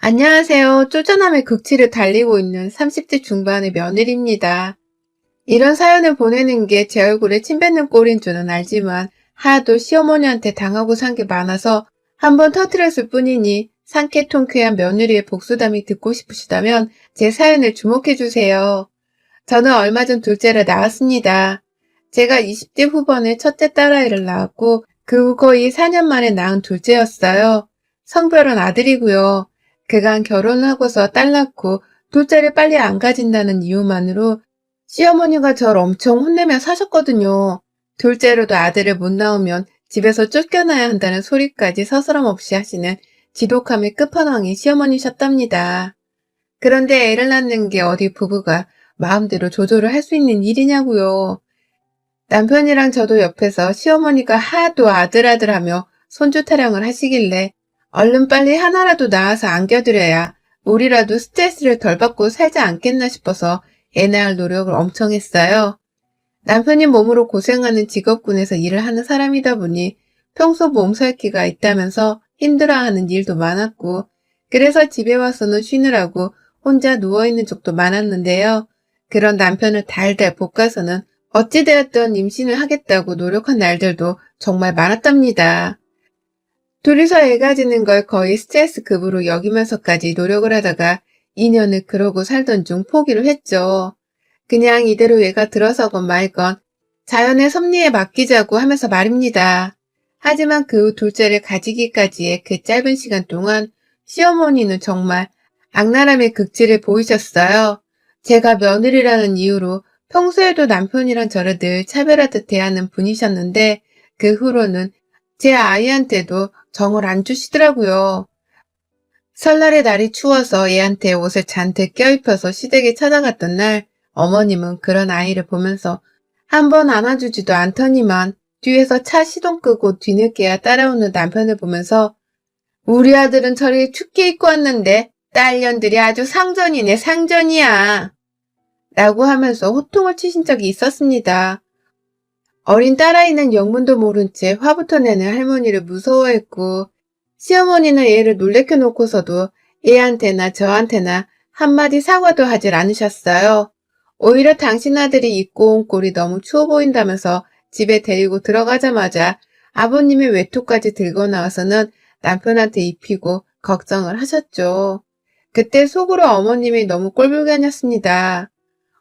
안녕하세요. 쪼잔함의 극치를 달리고 있는 30대 중반의 며느리입니다. 이런 사연을 보내는 게 제 얼굴에 침 뱉는 꼴인 줄은 알지만 하도 시어머니한테 당하고 산 게 많아서 한번 터뜨렸을 뿐이니 상쾌 통쾌한 며느리의 복수담이 듣고 싶으시다면 제 사연을 주목해주세요. 저는 얼마 전 둘째를 낳았습니다. 제가 20대 후반에 첫째 딸아이를 낳았고 그 후 거의 4년 만에 낳은 둘째였어요. 성별은 아들이고요. 그간 결혼하고서 딸 낳고 둘째를 빨리 안 가진다는 이유만으로 시어머니가 저를 엄청 혼내며 사셨거든요. 둘째로도 아들을 못 낳으면 집에서 쫓겨나야 한다는 소리까지 서스럼없이 하시는 지독함의 끝판왕이 시어머니셨답니다. 그런데 애를 낳는 게 어디 부부가 마음대로 조절을 할 수 있는 일이냐고요. 남편이랑 저도 옆에서 시어머니가 하도 아들아들하며 손주 타령을 하시길래 얼른 빨리 하나라도 낳아서 안겨드려야 우리라도 스트레스를 덜 받고 살지 않겠나 싶어서 애 낳을 노력을 엄청 했어요. 남편이 몸으로 고생하는 직업군에서 일을 하는 사람이다 보니 평소 몸살기가 있다면서 힘들어하는 일도 많았고 그래서 집에 와서는 쉬느라고 혼자 누워있는 적도 많았는데요. 그런 남편을 달달 볶아서는 어찌되었든 임신을 하겠다고 노력한 날들도 정말 많았답니다. 둘이서 애 가지는 걸 거의 스트레스급으로 여기면서까지 노력을 하다가 2년을 그러고 살던 중 포기를 했죠. 그냥 이대로 애가 들어서건 말건 자연의 섭리에 맡기자고 하면서 말입니다. 하지만 그 후 둘째를 가지기까지의 그 짧은 시간 동안 시어머니는 정말 악랄함의 극치를 보이셨어요. 제가 며느리라는 이유로 평소에도 남편이랑 저를 늘 차별하듯 대하는 분이셨는데 그 후로는 제 아이한테도 정을 안 주시더라고요. 설날에 날이 추워서 애한테 옷을 잔뜩 껴입혀서 시댁에 찾아갔던 날 어머님은 그런 아이를 보면서 한 번 안아주지도 않더니만 뒤에서 차 시동 끄고 뒤늦게야 따라오는 남편을 보면서 우리 아들은 저리 춥게 입고 왔는데 딸년들이 아주 상전이네 상전이야 라고 하면서 호통을 치신 적이 있었습니다. 어린 딸아이는 영문도 모른 채 화부터 내는 할머니를 무서워했고 시어머니는 애를 놀래켜 놓고서도 애한테나 저한테나 한마디 사과도 하질 않으셨어요. 오히려 당신 아들이 입고 온 꼴이 너무 추워 보인다면서 집에 데리고 들어가자마자 아버님의 외투까지 들고 나와서는 남편한테 입히고 걱정을 하셨죠. 그때 속으로 어머님이 너무 꼴불견이었습니다.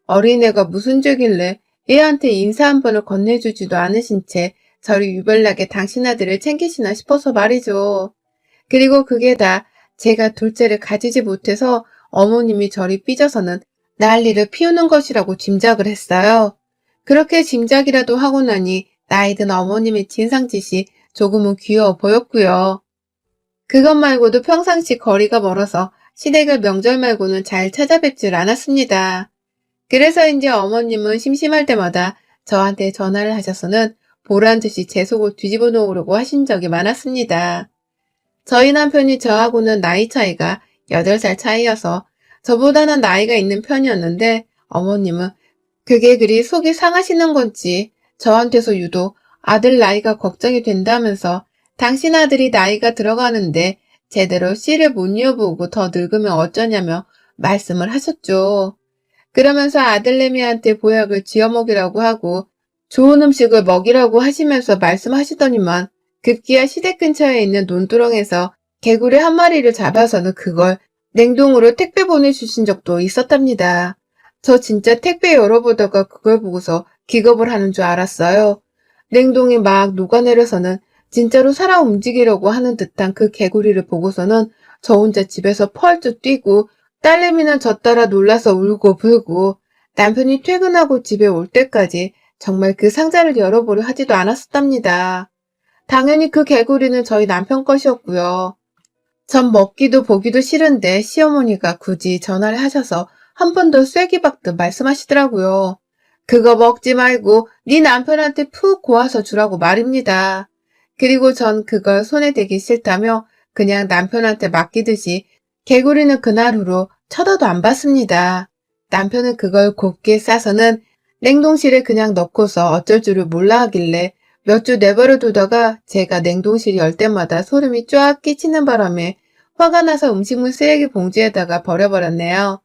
어린애가 무슨 죄길래 애한테 인사 한 번을 건네주지도 않으신 채 저리 유별나게 당신 아들을 챙기시나 싶어서 말이죠. 그리고 그게 다 제가 둘째를 가지지 못해서 어머님이 저리 삐져서는 난리를 피우는 것이라고 짐작을 했어요. 그렇게 짐작이라도 하고 나니 나이든 어머님의 진상짓이 조금은 귀여워 보였고요. 그것 말고도 평상시 거리가 멀어서 시댁을 명절 말고는 잘 찾아뵙질 않았습니다. 그래서인지 어머님은 심심할 때마다 저한테 전화를 하셔서는 보란듯이 제 속을 뒤집어 놓으려고 하신 적이 많았습니다. 저희 남편이 저하고는 나이 차이가 8살 차이여서 저보다는 나이가 있는 편이었는데 어머님은 그게 그리 속이 상하시는 건지 저한테서 유독 아들 나이가 걱정이 된다면서 당신 아들이 나이가 들어가는데 제대로 씨를 못 이어보고 더 늙으면 어쩌냐며 말씀을 하셨죠. 그러면서 아들내미한테 보약을 지어 먹이라고 하고 좋은 음식을 먹이라고 하시면서 말씀하시더니만 급기야 시댁 근처에 있는 논두렁에서 개구리 한 마리를 잡아서는 그걸 냉동으로 택배 보내주신 적도 있었답니다. 저 진짜 택배 열어보다가 그걸 보고서 기겁을 하는 줄 알았어요. 냉동이 막 녹아내려서는 진짜로 살아 움직이려고 하는 듯한 그 개구리를 보고서는 저 혼자 집에서 펄쩍 뛰고 딸내미는 저 따라 놀라서 울고 불고 남편이 퇴근하고 집에 올 때까지 정말 그 상자를 열어보려 하지도 않았었답니다. 당연히 그 개구리는 저희 남편 것이었고요. 전 먹기도 보기도 싫은데 시어머니가 굳이 전화를 하셔서 한 번 더 쐐기 박듯 말씀하시더라고요. 그거 먹지 말고 네 남편한테 푹 고아서 주라고 말입니다. 그리고 전 그걸 손에 대기 싫다며 그냥 남편한테 맡기듯이 개구리는 그날 후로 쳐다도 안 봤습니다. 남편은 그걸 곱게 싸서는 냉동실에 그냥 넣고서 어쩔 줄을 몰라 하길래 몇 주 내버려 두다가 제가 냉동실 열 때마다 소름이 쫙 끼치는 바람에 화가 나서 음식물 쓰레기 봉지에다가 버려버렸네요.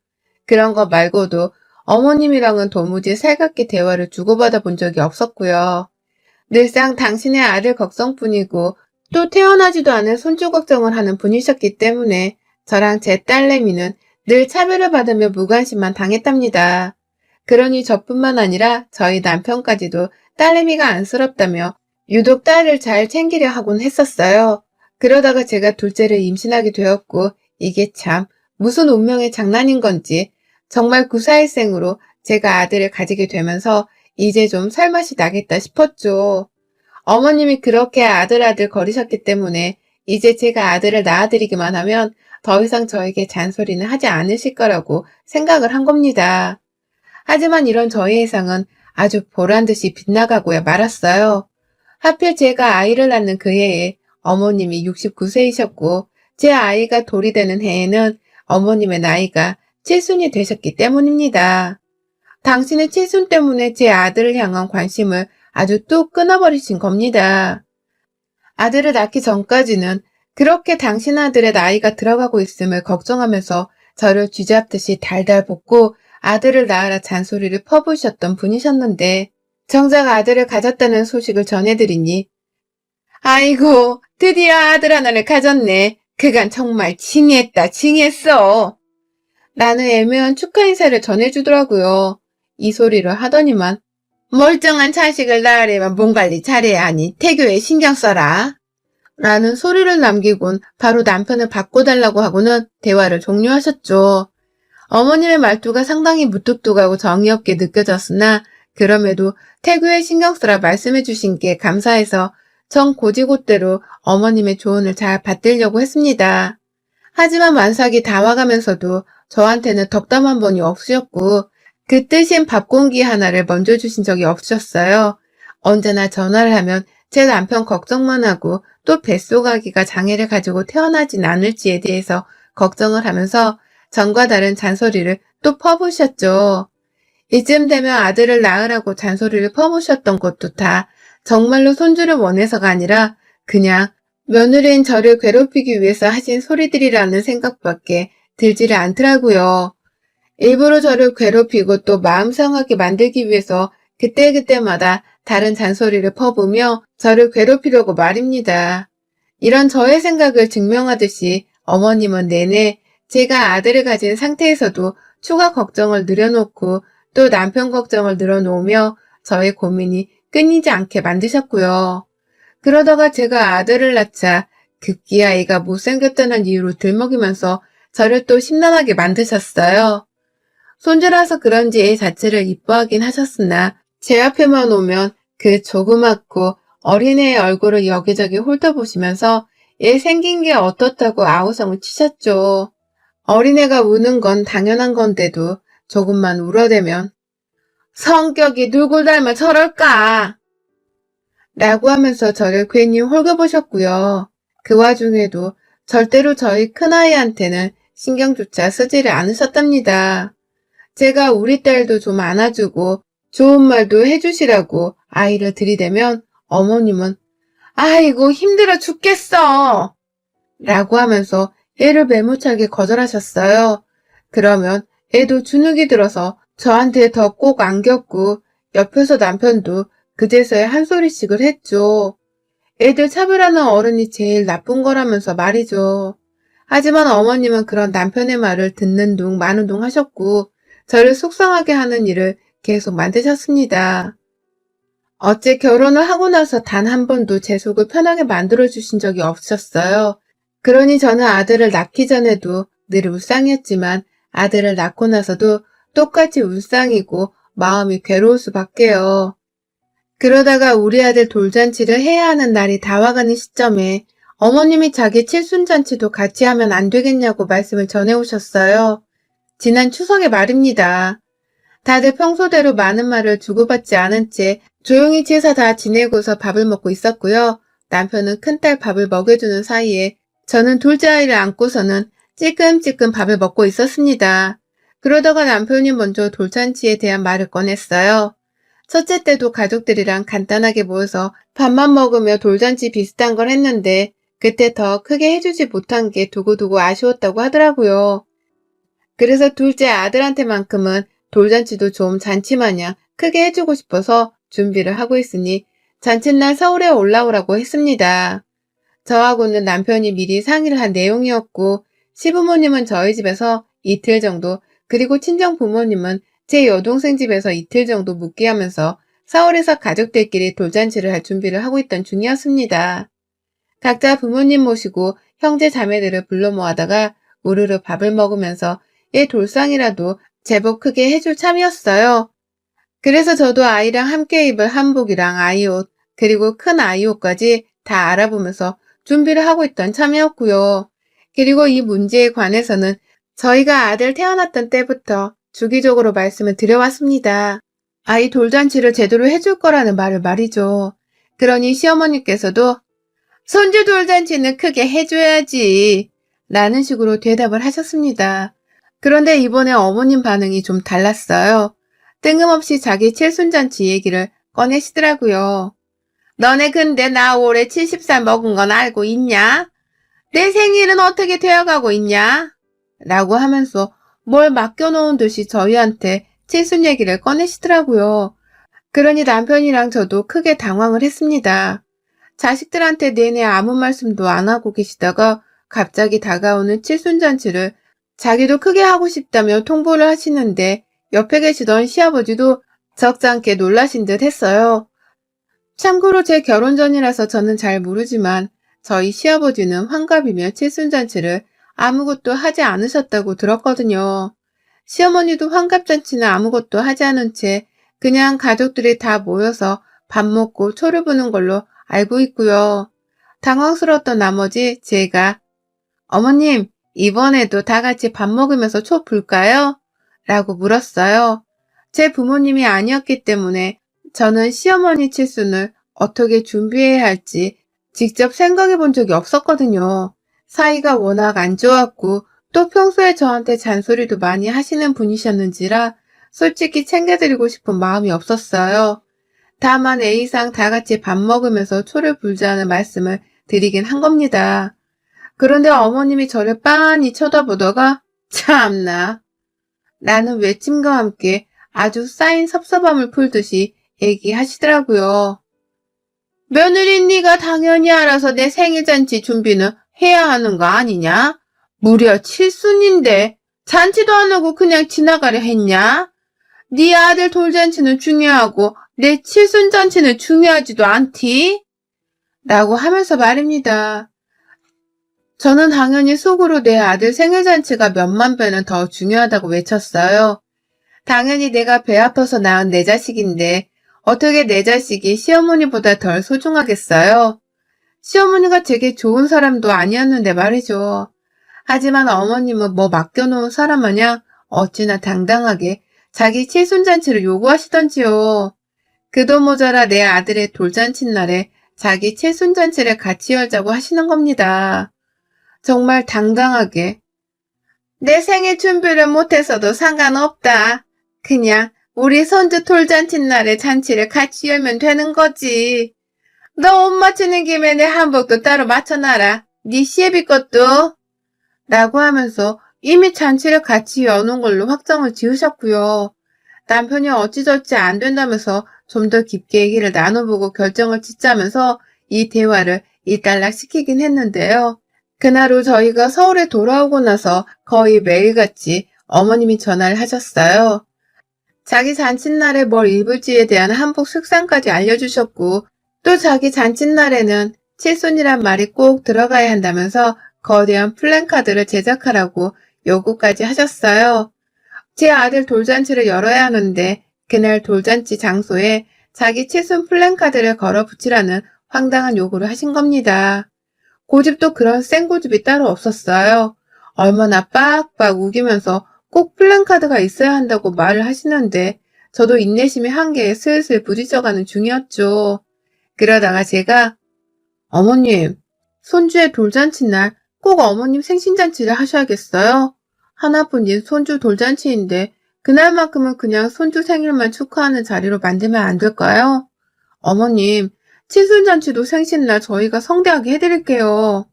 그런 거 말고도 어머님이랑은 도무지 살갑게 대화를 주고받아 본 적이 없었고요. 늘상 당신의 아들 걱정뿐이고 또 태어나지도 않은 손주 걱정을 하는 분이셨기 때문에 저랑 제 딸내미는 늘 차별을 받으며 무관심만 당했답니다. 그러니 저뿐만 아니라 저희 남편까지도 딸내미가 안쓰럽다며 유독 딸을 잘 챙기려 하곤 했었어요. 그러다가 제가 둘째를 임신하게 되었고 이게 참 무슨 운명의 장난인 건지 정말 구사일생으로 제가 아들을 가지게 되면서 이제 좀 살맛이 나겠다 싶었죠. 어머님이 그렇게 아들 거리셨기 때문에 이제 제가 아들을 낳아드리기만 하면 더 이상 저에게 잔소리는 하지 않으실 거라고 생각을 한 겁니다. 하지만 이런 저의 예상은 아주 보란듯이 빗나가고야 말았어요. 하필 제가 아이를 낳는 그 해에 어머님이 69세이셨고 제 아이가 돌이 되는 해에는 어머님의 나이가 칠순이 되셨기 때문입니다. 당신은 칠순 때문에 제 아들을 향한 관심을 아주 뚝 끊어버리신 겁니다. 아들을 낳기 전까지는 그렇게 당신 아들의 나이가 들어가고 있음을 걱정하면서 저를 쥐잡듯이 달달 볶고 아들을 낳으라 잔소리를 퍼부으셨던 분이셨는데 정작 아들을 가졌다는 소식을 전해드리니 아이고 드디어 아들 하나를 가졌네. 그간 정말 징했다 징했어. 라는 애매한 축하 인사를 전해주더라고요. 이 소리를 하더니만 멀쩡한 자식을 낳으려면 몸 관리 잘해야 하니 태교에 신경 써라. 라는 소리를 남기곤 바로 남편을 바꿔달라고 하고는 대화를 종료하셨죠. 어머님의 말투가 상당히 무뚝뚝하고 정이 없게 느껴졌으나 그럼에도 태교에 신경 쓰라 말씀해 주신 게 감사해서 정고지곳대로 어머님의 조언을 잘 받들려고 했습니다. 하지만 만삭이 다 와가면서도 저한테는 덕담 한 번이 없으셨고 그 뜻인 밥 공기 하나를 먼저 주신 적이 없으셨어요. 언제나 전화를 하면 제 남편 걱정만 하고 또 뱃속아기가 장애를 가지고 태어나진 않을지에 대해서 걱정을 하면서 전과 다른 잔소리를 또 퍼부으셨죠. 이쯤 되면 아들을 낳으라고 잔소리를 퍼부으셨던 것도 다 정말로 손주를 원해서가 아니라 그냥 며느리인 저를 괴롭히기 위해서 하신 소리들이라는 생각밖에 들지를 않더라고요. 일부러 저를 괴롭히고 또 마음 상하게 만들기 위해서 그때그때마다 다른 잔소리를 퍼부으며 저를 괴롭히려고 말입니다. 이런 저의 생각을 증명하듯이 어머님은 내내 제가 아들을 가진 상태에서도 추가 걱정을 늘여놓고 또 남편 걱정을 늘어놓으며 저의 고민이 끊이지 않게 만드셨고요. 그러다가 제가 아들을 낳자 급기야 아이가 못생겼다는 이유로 들먹이면서 저를 또 심란하게 만드셨어요. 손주라서 그런지 애 자체를 이뻐하긴 하셨으나 제 앞에만 오면 그 조그맣고 어린애의 얼굴을 여기저기 훑어보시면서 얘 생긴 게 어떻다고 아우성을 치셨죠. 어린애가 우는 건 당연한 건데도 조금만 울어대면 성격이 누굴 닮아 저럴까? 라고 하면서 저를 괜히 홀겨보셨고요. 그 와중에도 절대로 저희 큰아이한테는 신경조차 쓰지를 않으셨답니다. 제가 우리 딸도 좀 안아주고 좋은 말도 해주시라고 아이를 들이대면 어머님은 아이고 힘들어 죽겠어 라고 하면서 애를 매무차게 거절하셨어요. 그러면 애도 주눅이 들어서 저한테 더 꼭 안겼고 옆에서 남편도 그제서야 한 소리씩을 했죠. 애들 차별하는 어른이 제일 나쁜 거라면서 말이죠. 하지만 어머님은 그런 남편의 말을 듣는 둥 마는 둥 하셨고 저를 속상하게 하는 일을 계속 만드셨습니다. 어째 결혼을 하고 나서 단 한 번도 제 속을 편하게 만들어주신 적이 없으셨어요. 그러니 저는 아들을 낳기 전에도 늘 울상이었지만 아들을 낳고 나서도 똑같이 울상이고 마음이 괴로울 수밖에요. 그러다가 우리 아들 돌잔치를 해야 하는 날이 다와가는 시점에 어머님이 자기 칠순잔치도 같이 하면 안 되겠냐고 말씀을 전해오셨어요. 지난 추석의 말입니다. 다들 평소대로 많은 말을 주고받지 않은 채 조용히 제사 다 지내고서 밥을 먹고 있었고요. 남편은 큰딸 밥을 먹여주는 사이에 저는 둘째 아이를 안고서는 찔끔찔끔 밥을 먹고 있었습니다. 그러다가 남편이 먼저 돌잔치에 대한 말을 꺼냈어요. 첫째 때도 가족들이랑 간단하게 모여서 밥만 먹으며 돌잔치 비슷한 걸 했는데 그때 더 크게 해주지 못한 게 두고두고 아쉬웠다고 하더라고요. 그래서 둘째 아들한테만큼은 돌잔치도 좀 잔치마냥 크게 해주고 싶어서 준비를 하고 있으니 잔칫날 서울에 올라오라고 했습니다. 저하고는 남편이 미리 상의를 한 내용이었고 시부모님은 저희 집에서 이틀 정도 그리고 친정 부모님은 제 여동생 집에서 이틀 정도 묵게 하면서 서울에서 가족들끼리 돌잔치를 할 준비를 하고 있던 중이었습니다. 각자 부모님 모시고 형제 자매들을 불러 모아다가 우르르 밥을 먹으면서 돌상이라도 제법 크게 해줄 참이었어요. 그래서 저도 아이랑 함께 입을 한복이랑 아이옷 그리고 큰 아이옷까지 다 알아보면서 준비를 하고 있던 참이었고요. 그리고 이 문제에 관해서는 저희가 아들 태어났던 때부터 주기적으로 말씀을 드려왔습니다. 아이 돌잔치를 제대로 해줄 거라는 말을 말이죠. 그러니 시어머니께서도 손주 돌잔치는 크게 해줘야지 라는 식으로 대답을 하셨습니다. 그런데 이번에 어머님 반응이 좀 달랐어요. 뜬금없이 자기 칠순잔치 얘기를 꺼내시더라고요. 너네 근데 나 올해 70살 먹은 건 알고 있냐? 내 생일은 어떻게 되어가고 있냐? 라고 하면서 뭘 맡겨놓은 듯이 저희한테 칠순 얘기를 꺼내시더라고요. 그러니 남편이랑 저도 크게 당황을 했습니다. 자식들한테 내내 아무 말씀도 안 하고 계시다가 갑자기 다가오는 칠순잔치를 자기도 크게 하고 싶다며 통보를 하시는데 옆에 계시던 시아버지도 적잖게 놀라신 듯 했어요. 참고로 제 결혼 전이라서 저는 잘 모르지만 저희 시아버지는 환갑이며 칠순잔치를 아무것도 하지 않으셨다고 들었거든요. 시어머니도 환갑잔치는 아무것도 하지 않은 채 그냥 가족들이 다 모여서 밥 먹고 초를 부는 걸로 알고 있고요. 당황스러웠던 나머지 제가 어머님, 이번에도 다 같이 밥 먹으면서 초 불까요? 라고 물었어요. 제 부모님이 아니었기 때문에 저는 시어머니 칠순을 어떻게 준비해야 할지 직접 생각해 본 적이 없었거든요. 사이가 워낙 안 좋았고 또 평소에 저한테 잔소리도 많이 하시는 분이셨는지라 솔직히 챙겨드리고 싶은 마음이 없었어요. 다만 A상 다 같이 밥 먹으면서 초를 불자는 말씀을 드리긴 한 겁니다. 그런데 어머님이 저를 빤히 쳐다보다가 참나 라는 외침과 함께 아주 쌓인 섭섭함을 풀듯이 얘기하시더라고요. 며느리 네가 당연히 알아서 내 생일잔치 준비는 해야 하는 거 아니냐? 무려 칠순인데 잔치도 안 하고 그냥 지나가려 했냐? 네 아들 돌잔치는 중요하고 내 칠순잔치는 중요하지도 않디? 라고 하면서 말입니다. 저는 당연히 속으로 내 아들 생일잔치가 몇만 배는 더 중요하다고 외쳤어요. 당연히 내가 배 아파서 낳은 내 자식인데 어떻게 내 자식이 시어머니보다 덜 소중하겠어요? 시어머니가 되게 좋은 사람도 아니었는데 말이죠. 하지만 어머님은 뭐 맡겨놓은 사람 마냥 어찌나 당당하게 자기 칠순잔치를 요구하시던지요. 그도 모자라 내 아들의 돌잔치 날에 자기 칠순잔치를 같이 열자고 하시는 겁니다. 정말 당당하게 내 생일 준비를 못해서도 상관없다. 그냥 우리 손주 돌잔치 날에 잔치를 같이 열면 되는 거지. 너 옷 맞추는 김에 내 한복도 따로 맞춰놔라. 네 시애비 것도. 라고 하면서 이미 잔치를 같이 여는 걸로 확정을 지으셨고요. 남편이 어찌저찌 안 된다면서 좀 더 깊게 얘기를 나눠보고 결정을 짓자면서 이 대화를 일단락시키긴 했는데요. 그날 후 저희가 서울에 돌아오고 나서 거의 매일같이 어머님이 전화를 하셨어요. 자기 잔칫날에 뭘 입을지에 대한 한복 색상까지 알려주셨고 또 자기 잔칫날에는 칠순이란 말이 꼭 들어가야 한다면서 거대한 플랜카드를 제작하라고 요구까지 하셨어요. 제 아들 돌잔치를 열어야 하는데 그날 돌잔치 장소에 자기 칠순 플랜카드를 걸어 붙이라는 황당한 요구를 하신 겁니다. 고집도 그런 센 고집이 따로 없었어요. 얼마나 빡빡 우기면서 꼭 플랜카드가 있어야 한다고 말을 하시는데 저도 인내심의 한계에 슬슬 부딪혀가는 중이었죠. 그러다가 제가 어머님, 손주의 돌잔치 날 꼭 어머님 생신잔치를 하셔야겠어요? 하나뿐인 손주 돌잔치인데 그날만큼은 그냥 손주 생일만 축하하는 자리로 만들면 안 될까요? 어머님, 칠순잔치도 생신날 저희가 성대하게 해드릴게요.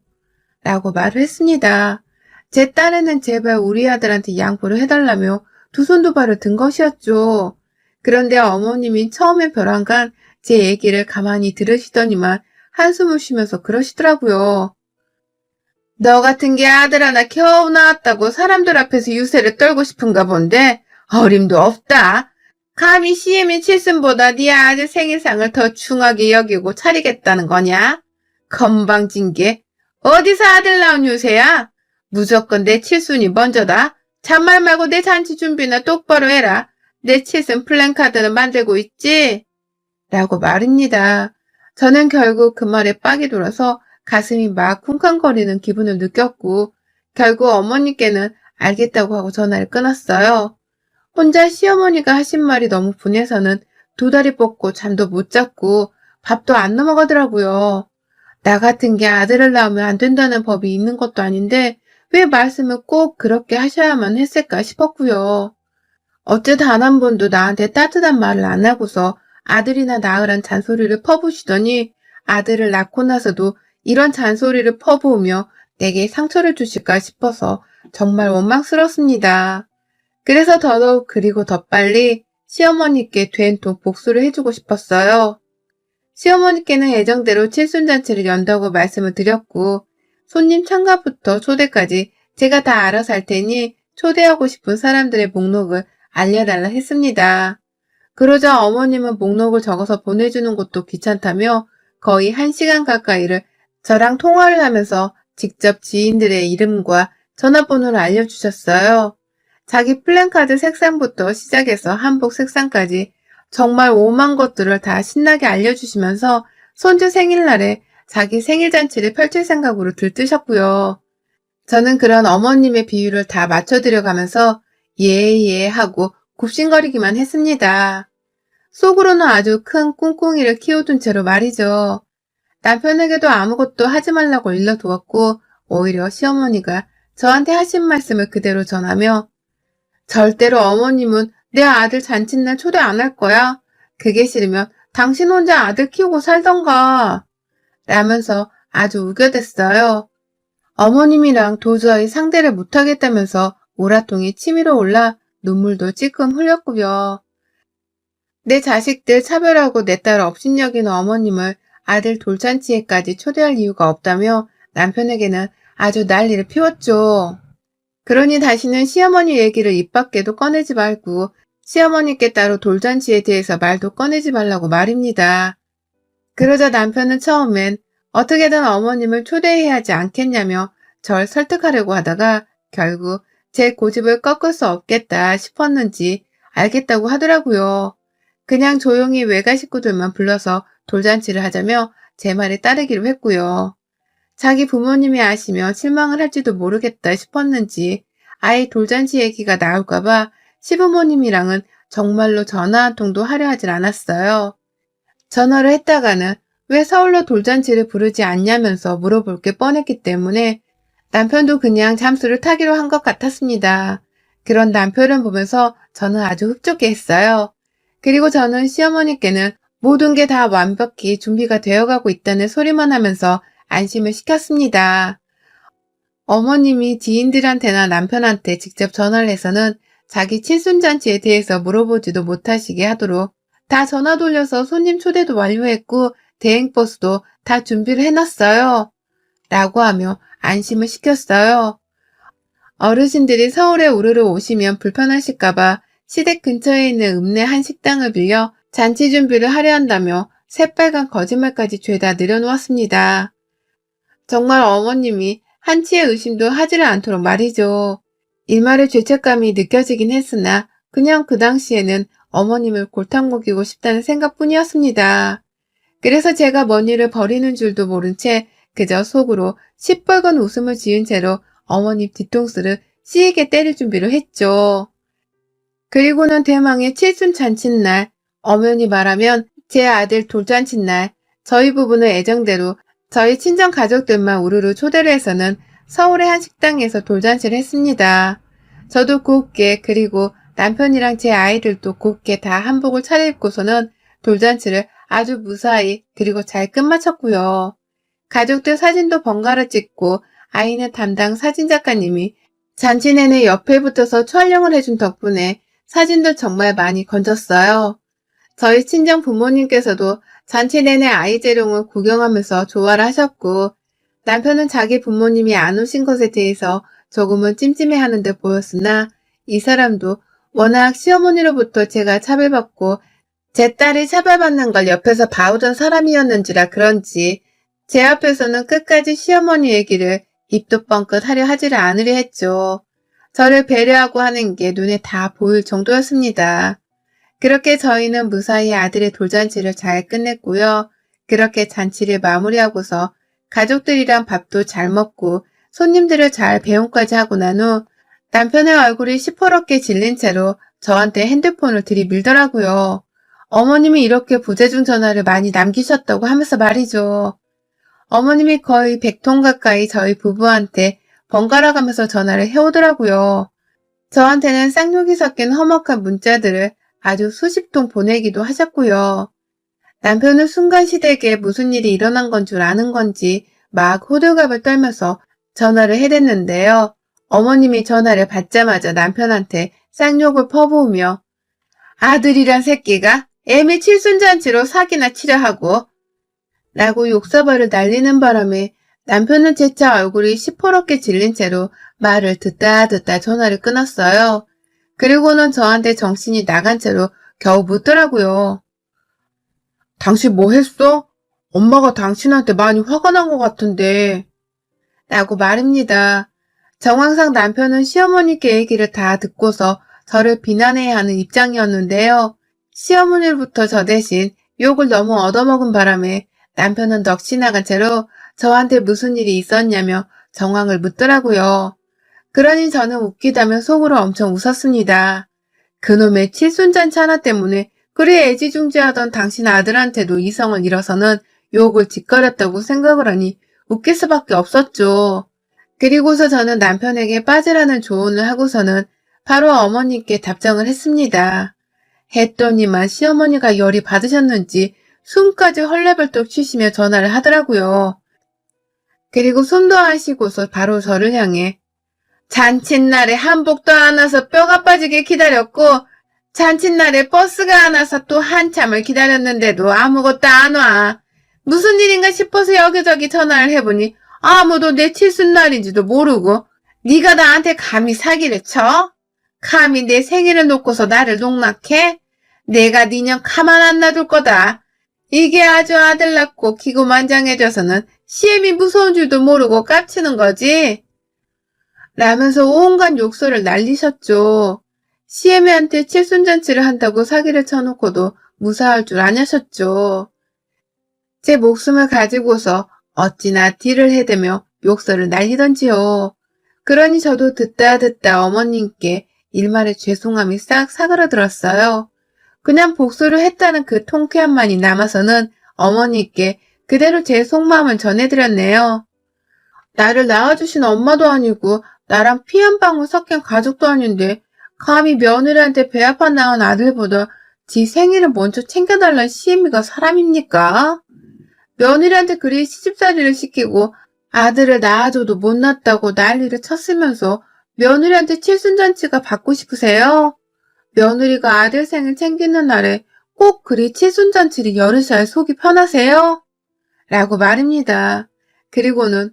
라고 말을 했습니다. 제 딸에는 제발 우리 아들한테 양보를 해달라며 두 손 두 발을 든 것이었죠. 그런데 어머님이 처음엔 벼랑간 제 얘기를 가만히 들으시더니만 한숨을 쉬면서 그러시더라고요. 너 같은 게 아들 하나 겨우 낳았다고 사람들 앞에서 유세를 떨고 싶은가 본데 어림도 없다. 감히 CM의 칠순보다 네 아들 생일상을 더 중하게 여기고 차리겠다는 거냐? 건방진 게 어디서 아들 낳은 유세야? 무조건 내 칠순이 먼저다. 잔말 말고 내 잔치 준비나 똑바로 해라. 내 칠순 플랜카드는 만들고 있지? 라고 말입니다. 저는 결국 그 말에 빡이 돌아서 가슴이 막 쿵쾅거리는 기분을 느꼈고 결국 어머니께는 알겠다고 하고 전화를 끊었어요. 혼자 시어머니가 하신 말이 너무 분해서는 두 다리 뻗고 잠도 못 잤고 밥도 안 넘어가더라고요. 나 같은 게 아들을 낳으면 안 된다는 법이 있는 것도 아닌데 왜 말씀을 꼭 그렇게 하셔야만 했을까 싶었고요. 어째 단 한 번도 나한테 따뜻한 말을 안 하고서 아들이나 낳으란 잔소리를 퍼부시더니 아들을 낳고 나서도 이런 잔소리를 퍼부으며 내게 상처를 주실까 싶어서 정말 원망스럽습니다. 그래서 더더욱 그리고 더 빨리 시어머니께 된통 복수를 해주고 싶었어요. 시어머니께는 예정대로 칠순잔치를 연다고 말씀을 드렸고 손님 참가부터 초대까지 제가 다 알아서 할 테니 초대하고 싶은 사람들의 목록을 알려달라 했습니다. 그러자 어머님은 목록을 적어서 보내주는 것도 귀찮다며 거의 1시간 가까이를 저랑 통화를 하면서 직접 지인들의 이름과 전화번호를 알려주셨어요. 자기 플랜카드 색상부터 시작해서 한복 색상까지 정말 오만 것들을 다 신나게 알려주시면서 손주 생일날에 자기 생일잔치를 펼칠 생각으로 들뜨셨고요. 저는 그런 어머님의 비유를 다 맞춰드려가면서 예 하고 굽신거리기만 했습니다. 속으로는 아주 큰 꿍꿍이를 키워둔 채로 말이죠. 남편에게도 아무것도 하지 말라고 일러두었고 오히려 시어머니가 저한테 하신 말씀을 그대로 전하며 절대로 어머님은 내 아들 잔칫날 초대 안 할 거야. 그게 싫으면 당신 혼자 아들 키우고 살던가. 라면서 아주 우겨댔어요. 어머님이랑 도저히 상대를 못하겠다면서 우라통이 치밀어 올라 눈물도 찔끔 흘렸고요. 내 자식들 차별하고 내 딸 업신여기는 어머님을 아들 돌잔치에까지 초대할 이유가 없다며 남편에게는 아주 난리를 피웠죠. 그러니 다시는 시어머니 얘기를 입 밖에도 꺼내지 말고 시어머니께 따로 돌잔치에 대해서 말도 꺼내지 말라고 말입니다. 그러자 남편은 처음엔 어떻게든 어머님을 초대해야 하지 않겠냐며 절 설득하려고 하다가 결국 제 고집을 꺾을 수 없겠다 싶었는지 알겠다고 하더라고요. 그냥 조용히 외가 식구들만 불러서 돌잔치를 하자며 제 말에 따르기로 했고요. 자기 부모님이 아시면 실망을 할지도 모르겠다 싶었는지 아예 돌잔치 얘기가 나올까봐 시부모님이랑은 정말로 전화 한 통도 하려 하질 않았어요. 전화를 했다가는 왜 서울로 돌잔치를 부르지 않냐면서 물어볼 게 뻔했기 때문에 남편도 그냥 잠수를 타기로 한 것 같았습니다. 그런 남편을 보면서 저는 아주 흡족해 했어요. 그리고 저는 시어머니께는 모든 게 다 완벽히 준비가 되어가고 있다는 소리만 하면서 안심을 시켰습니다. 어머님이 지인들한테나 남편한테 직접 전화를 해서는 자기 칠순잔치에 대해서 물어보지도 못하시게 하도록 다 전화 돌려서 손님 초대도 완료했고 대행버스도 다 준비를 해놨어요. 라고 하며 안심을 시켰어요. 어르신들이 서울에 우르르 오시면 불편하실까봐 시댁 근처에 있는 읍내 한 식당을 빌려 잔치 준비를 하려 한다며 새빨간 거짓말까지 죄다 내려놓았습니다. 정말 어머님이 한치의 의심도 하지를 않도록 말이죠. 일말의 죄책감이 느껴지긴 했으나 그냥 그 당시에는 어머님을 골탕 먹이고 싶다는 생각뿐이었습니다. 그래서 제가 먼 일을 버리는 줄도 모른 채 그저 속으로 시뻘건 웃음을 지은 채로 어머님 뒤통수를 씨에게 때릴 준비를 했죠. 그리고는 대망의 칠순 잔칫날, 엄연히 말하면 제 아들 돌잔칫날, 저희 부부는 애정대로 저희 친정 가족들만 우르르 초대를 해서는 서울의 한 식당에서 돌잔치를 했습니다. 저도 곱게 그리고 남편이랑 제 아이들도 곱게 다 한복을 차려입고서는 돌잔치를 아주 무사히 그리고 잘 끝마쳤고요. 가족들 사진도 번갈아 찍고 아이네 담당 사진작가님이 잔치 내내 옆에 붙어서 촬영을 해준 덕분에 사진도 정말 많이 건졌어요. 저희 친정 부모님께서도 잔치 내내 아이 재롱을 구경하면서 조화를 하셨고 남편은 자기 부모님이 안 오신 것에 대해서 조금은 찜찜해하는 듯 보였으나 이 사람도 워낙 시어머니로부터 제가 차별받고 제 딸이 차별받는 걸 옆에서 봐오던 사람이었는지라 그런지 제 앞에서는 끝까지 시어머니 얘기를 입도 뻥끗 하려 하지를 않으려 했죠. 저를 배려하고 하는 게 눈에 다 보일 정도였습니다. 그렇게 저희는 무사히 아들의 돌잔치를 잘 끝냈고요. 그렇게 잔치를 마무리하고서 가족들이랑 밥도 잘 먹고 손님들을 잘 배웅까지 하고 난 후 남편의 얼굴이 시퍼렇게 질린 채로 저한테 핸드폰을 들이밀더라고요. 어머님이 이렇게 부재중 전화를 많이 남기셨다고 하면서 말이죠. 어머님이 거의 100통 가까이 저희 부부한테 번갈아 가면서 전화를 해오더라고요. 저한테는 쌍욕이 섞인 험악한 문자들을 아주 수십 통 보내기도 하셨고요. 남편은 순간시대에 무슨 일이 일어난 건 줄 아는 건지 막 호들갑을 떨면서 전화를 해댔는데요. 어머님이 전화를 받자마자 남편한테 쌍욕을 퍼부으며 아들이란 새끼가 애미 칠순잔치로 사기나 치려 하고 라고 욕사발을 날리는 바람에 남편은 재차 얼굴이 시퍼렇게 질린 채로 말을 듣다 전화를 끊었어요. 그리고는 저한테 정신이 나간 채로 겨우 묻더라고요. 당신 뭐 했어? 엄마가 당신한테 많이 화가 난 것 같은데. 라고 말입니다. 정황상 남편은 시어머니께 얘기를 다 듣고서 저를 비난해야 하는 입장이었는데요. 시어머니로부터 저 대신 욕을 너무 얻어먹은 바람에 남편은 넋이 나간 채로 저한테 무슨 일이 있었냐며 정황을 묻더라고요. 그러니 저는 웃기다며 속으로 엄청 웃었습니다. 그놈의 칠순잔치 하나 때문에 그리 애지중지하던 당신 아들한테도 이성을 잃어서는 욕을 짓거렸다고 생각을 하니 웃길 수밖에 없었죠. 그리고서 저는 남편에게 빠지라는 조언을 하고서는 바로 어머님께 답장을 했습니다. 했더니만 시어머니가 열이 받으셨는지 숨까지 헐레벌떡 쉬시며 전화를 하더라고요. 그리고 숨도 안 쉬고서 바로 저를 향해 잔칫날에 한복도 안 와서 뼈가 빠지게 기다렸고 잔칫날에 버스가 안 와서 또 한참을 기다렸는데도 아무것도 안 와. 무슨 일인가 싶어서 여기저기 전화를 해보니 아무도 내 칠순날인지도 모르고 네가 나한테 감히 사기를 쳐? 감히 내 생일을 놓고서 나를 농락해? 내가 니년 가만 안 놔둘 거다. 이게 아주 아들 낳고 기고만장해져서는 시엠이 무서운 줄도 모르고 깝치는 거지. 라면서 온갖 욕설을 날리셨죠. 시애미한테 칠순잔치를 한다고 사기를 쳐놓고도 무사할 줄 아냐셨죠. 제 목숨을 가지고서 어찌나 딜을 해대며 욕설을 날리던지요. 그러니 저도 듣다 어머님께 일말의 죄송함이 싹 사그라들었어요. 그냥 복수를 했다는 그 통쾌함만이 남아서는 어머니께 그대로 제 속마음을 전해드렸네요. 나를 낳아주신 엄마도 아니고 나랑 피 한 방울 섞인 가족도 아닌데 감히 며느리한테 배 아파 낳은 아들보다 지 생일을 먼저 챙겨달란 시애미가 사람입니까? 며느리한테 그리 시집살이를 시키고 아들을 낳아줘도 못 낳았다고 난리를 쳤으면서 며느리한테 칠순잔치가 받고 싶으세요? 며느리가 아들 생일 챙기는 날에 꼭 그리 칠순잔치를 열으셔야 속이 편하세요? 라고 말입니다. 그리고는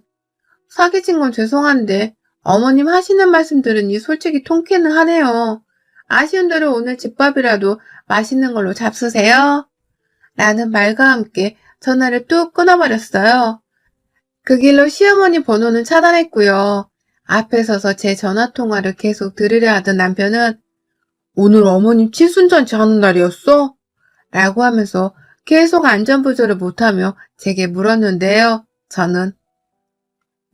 사기친 건 죄송한데 어머님 하시는 말씀 들으니 솔직히 통쾌는 하네요. 아쉬운 대로 오늘 집밥이라도 맛있는 걸로 잡수세요. 라는 말과 함께 전화를 뚝 끊어버렸어요. 그 길로 시어머니 번호는 차단했고요. 앞에 서서 제 전화통화를 계속 들으려 하던 남편은 오늘 어머님 칠순잔치 하는 날이었어? 라고 하면서 계속 안전부조를 못하며 제게 물었는데요. 저는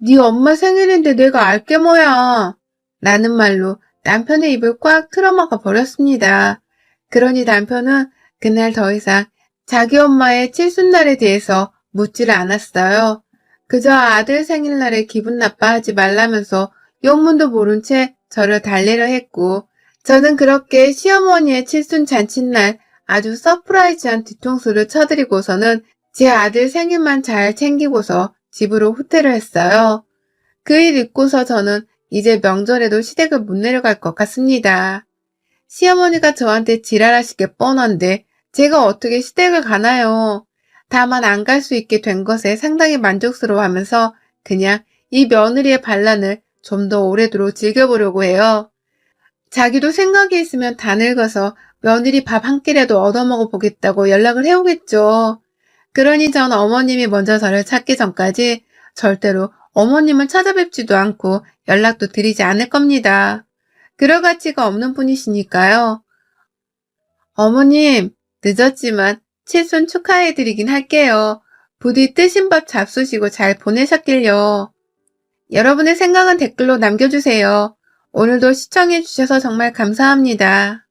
네 엄마 생일인데 내가 알게 뭐야 라는 말로 남편의 입을 꽉 틀어막아 버렸습니다. 그러니 남편은 그날 더 이상 자기 엄마의 칠순날에 대해서 묻지를 않았어요. 그저 아들 생일날에 기분 나빠하지 말라면서 영문도 모른 채 저를 달래려 했고 저는 그렇게 시어머니의 칠순 잔칫날 아주 서프라이즈한 뒤통수를 쳐드리고서는 제 아들 생일만 잘 챙기고서 집으로 후퇴를 했어요. 그 일 있고서 저는 이제 명절에도 시댁을 못 내려갈 것 같습니다. 시어머니가 저한테 지랄하시게 뻔한데 제가 어떻게 시댁을 가나요? 다만 안 갈 수 있게 된 것에 상당히 만족스러워하면서 그냥 이 며느리의 반란을 좀 더 오래도록 즐겨보려고 해요. 자기도 생각이 있으면 다 늙어서 며느리 밥 한 끼라도 얻어먹어 보겠다고 연락을 해오겠죠. 그러니 전 어머님이 먼저 저를 찾기 전까지 절대로 어머님을 찾아뵙지도 않고 연락도 드리지 않을 겁니다. 그럴 가치가 없는 분이시니까요. 어머님, 늦었지만 칠순 축하해드리긴 할게요. 부디 뜨신 밥 잡수시고 잘 보내셨길요. 여러분의 생각은 댓글로 남겨주세요. 오늘도 시청해주셔서 정말 감사합니다.